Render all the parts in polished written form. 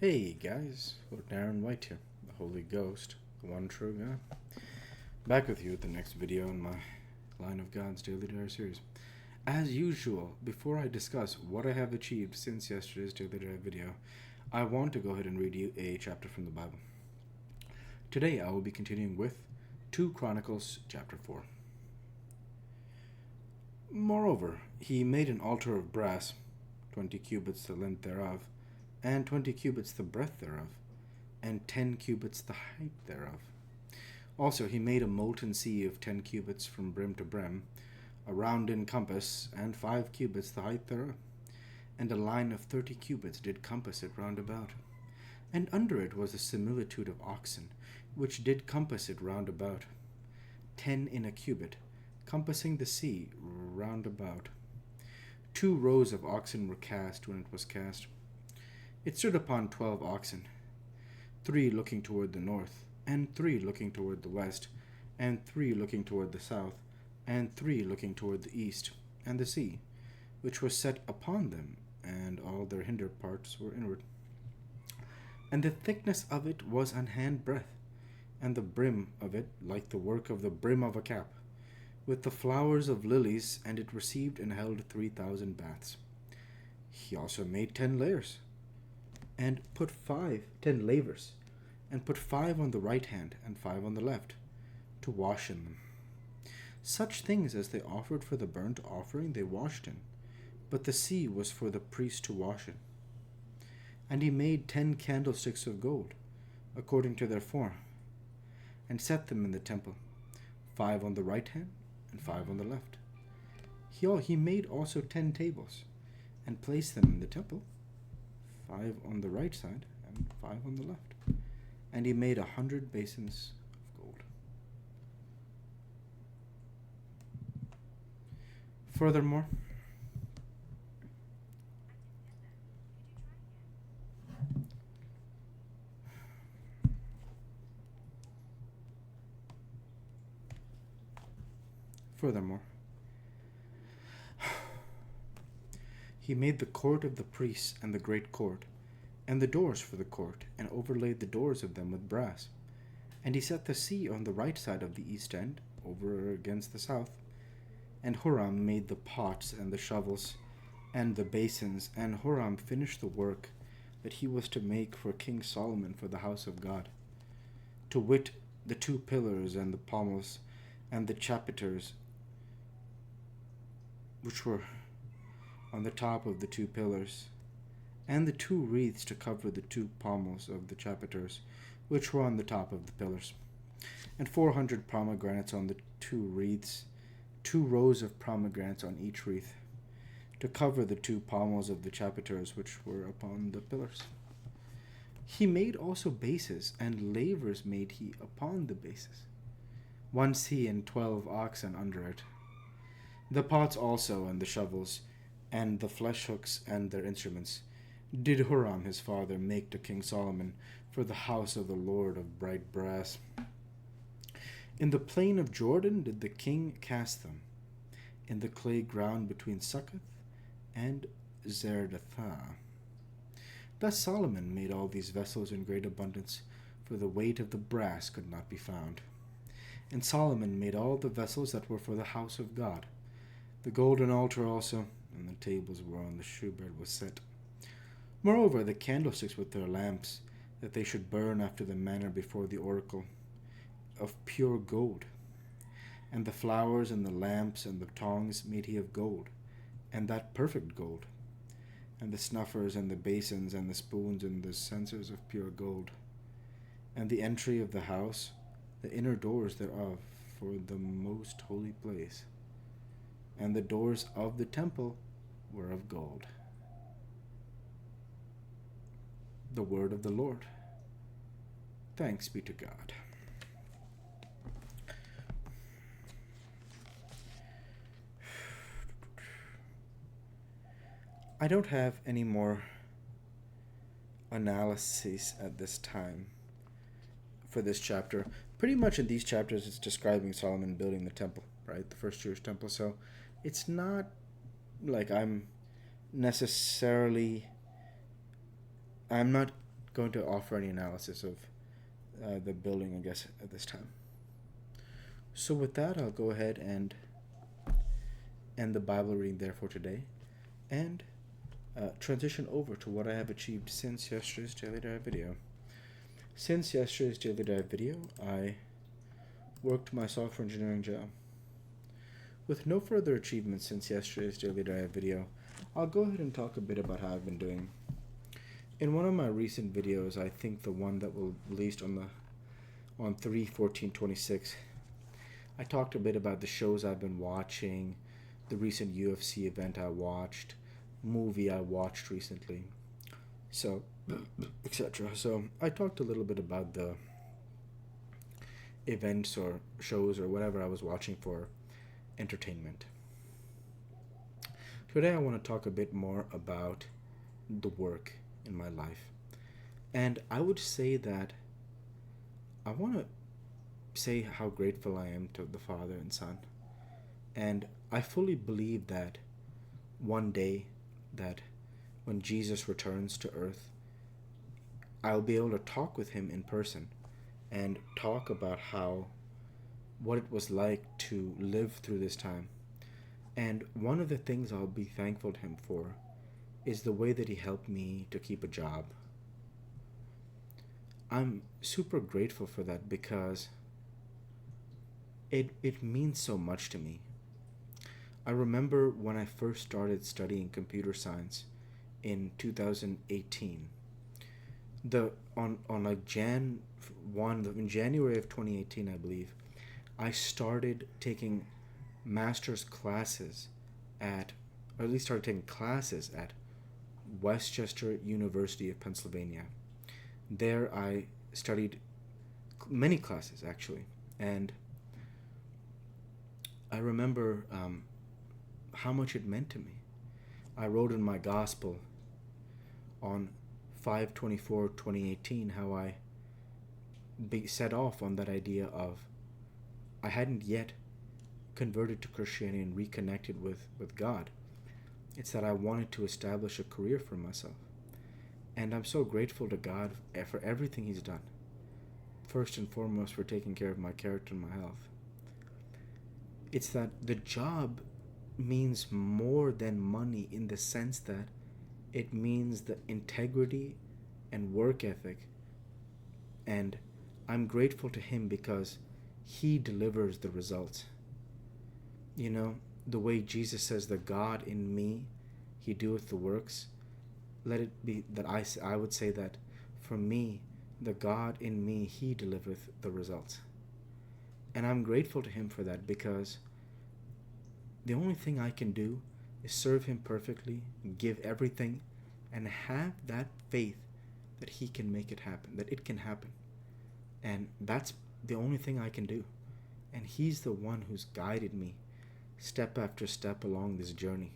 Hey guys, Lord Naren White here, the Holy Ghost, the one true God. Back with you with the next video in my Line of God's Daily Diary series. As usual, before I discuss what I have achieved since yesterday's Daily Diary video, I want to go ahead and read you a chapter from the Bible. Today I will be continuing with 2 Chronicles chapter 4. Moreover, he made an altar of brass, 20 cubits the length thereof, and 20 cubits the breadth thereof, and 10 cubits the height thereof. Also he made a molten sea of 10 cubits from brim to brim, around in compass, and 5 cubits the height thereof. And a line of 30 cubits did compass it round about. And under it was a similitude of oxen, which did compass it round about, 10 in a cubit, compassing the sea round about. 2 rows of oxen were cast when it was cast. It stood upon 12 oxen, 3 looking toward the north, and 3 looking toward the west, and 3 looking toward the south, and 3 looking toward the east, and the sea, which was set upon them, and all their hinder parts were inward. And the thickness of it was an hand breadth, and the brim of it like the work of the brim of a cap, with the flowers of lilies, and it received and held 3,000 baths. He also made 10 layers, and put 10 lavers, and put 5 on the right hand, and 5 on the left, to wash in them. Such things as they offered for the burnt offering they washed in, but the sea was for the priest to wash in. And he made 10 candlesticks of gold, according to their form, and set them in the temple, 5 on the right hand, and 5 on the left. He made also 10 tables, and placed them in the temple, 5 on the right side, and 5 on the left. And he made 100 basins of gold. Furthermore, he made the court of the priests and the great court, and the doors for the court, and overlaid the doors of them with brass. And he set the sea on the right side of the east end, over against the south. And Huram made the pots and the shovels, and the basins, and Huram finished the work that he was to make for King Solomon for the house of God, to wit, the 2 pillars and the pommels, and the chapiters, which were on the top of the 2 pillars, and the 2 wreaths to cover the 2 pommels of the chapiters, which were on the top of the pillars, and 400 pomegranates on the 2 wreaths, 2 rows of pomegranates on each wreath, to cover the 2 pommels of the chapiters which were upon the pillars. He made also bases, and lavers made he upon the bases, 1 sea and 12 oxen under it. The pots also, and the shovels, and the flesh hooks, and their instruments, did Huram his father make to King Solomon for the house of the Lord of bright brass. In the plain of Jordan did the king cast them, in the clay ground between Succoth and Zerdathah. Thus Solomon made all these vessels in great abundance, for the weight of the brass could not be found. And Solomon made all the vessels that were for the house of God, the golden altar also, and the tables whereon the shewbread was set. Moreover, the candlesticks with their lamps, that they should burn after the manner before the oracle, of pure gold. And the flowers and the lamps and the tongs made he of gold, and that perfect gold. And the snuffers and the basins and the spoons and the censers of pure gold. And the entry of the house, the inner doors thereof, for the most holy place. And the doors of the temple were of gold. The word of the Lord. Thanks be to God. I don't have any more analyses at this time for this chapter. Pretty much in these chapters it's describing Solomon building the temple, right? The first Jewish temple. So it's not like I'm not going to offer any analysis of the building, I guess, at this time. So with that, I'll go ahead and end the Bible reading there for today, and transition over to what I have achieved since yesterday's Daily Dive video. Since yesterday's Daily Dive video, I worked my software engineering job. With no further achievements since yesterday's Daily Dive video, I'll go ahead and talk a bit about how I've been doing. In one of my recent videos, I think the one that was released on 3/14/26, I talked a bit about the shows I've been watching, the recent UFC event I watched, movie I watched recently, so etc. So I talked a little bit about the events or shows or whatever I was watching for entertainment. Today I want to talk a bit more about the work in my life. And I would say that I want to say how grateful I am to the Father and Son. And I fully believe that one day, that when Jesus returns to earth, I'll be able to talk with him in person and talk about what it was like to live through this time. And one of the things I'll be thankful to him for is the way that he helped me to keep a job. I'm super grateful for that because it means so much to me. I remember when I first started studying computer science in 2018. In January of 2018, I believe, I started taking master's classes at Westchester University of Pennsylvania. There I studied many classes, actually, and I remember how much it meant to me. I wrote in my gospel on 5/24/2018 how I set off on that idea of I hadn't yet converted to Christianity and reconnected with God. It's that I wanted to establish a career for myself. And I'm so grateful to God for everything he's done. First and foremost, for taking care of my character and my health. It's that the job means more than money in the sense that it means the integrity and work ethic. And I'm grateful to him because he delivers the results. You know, the way Jesus says that God in me, he doeth the works. Let it be that I would say that for me, the God in me, he delivereth the results. And I'm grateful to him for that because the only thing I can do is serve him perfectly, give everything, and have that faith that he can make it happen, that it can happen. And that's the only thing I can do. And he's the one who's guided me step after step along this journey.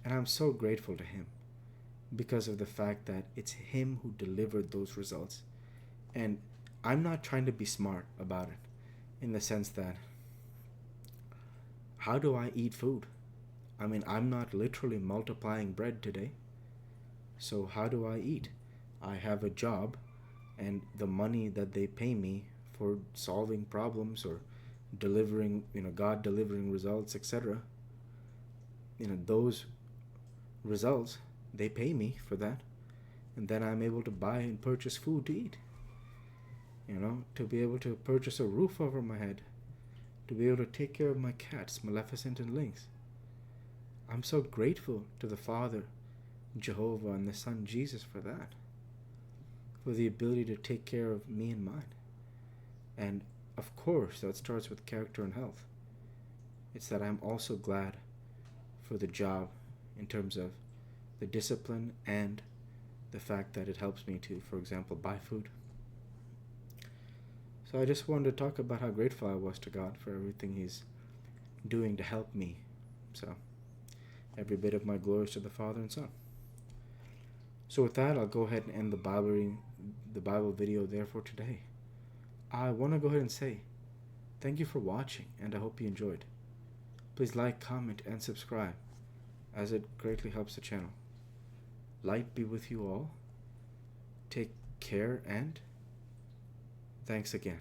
And I'm so grateful to him because of the fact that it's him who delivered those results. And I'm not trying to be smart about it in the sense that how do I eat food? I mean, I'm not literally multiplying bread today. So how do I eat? I have a job, and the money that they pay me for solving problems or delivering, God delivering results, etc. Those results, they pay me for that. And then I'm able to buy and purchase food to eat. To be able to purchase a roof over my head, to be able to take care of my cats, Maleficent and Lynx. I'm so grateful to the Father, Jehovah, and the Son, Jesus, for that. For the ability to take care of me and mine. And, of course, that starts with character and health. It's that I'm also glad for the job in terms of the discipline and the fact that it helps me to, for example, buy food. So I just wanted to talk about how grateful I was to God for everything he's doing to help me. So every bit of my glory is to the Father and Son. So with that, I'll go ahead and end the Bible video there for today. I want to go ahead and say thank you for watching, and I hope you enjoyed. Please like, comment, and subscribe, as it greatly helps the channel. Light be with you all. Take care, and thanks again.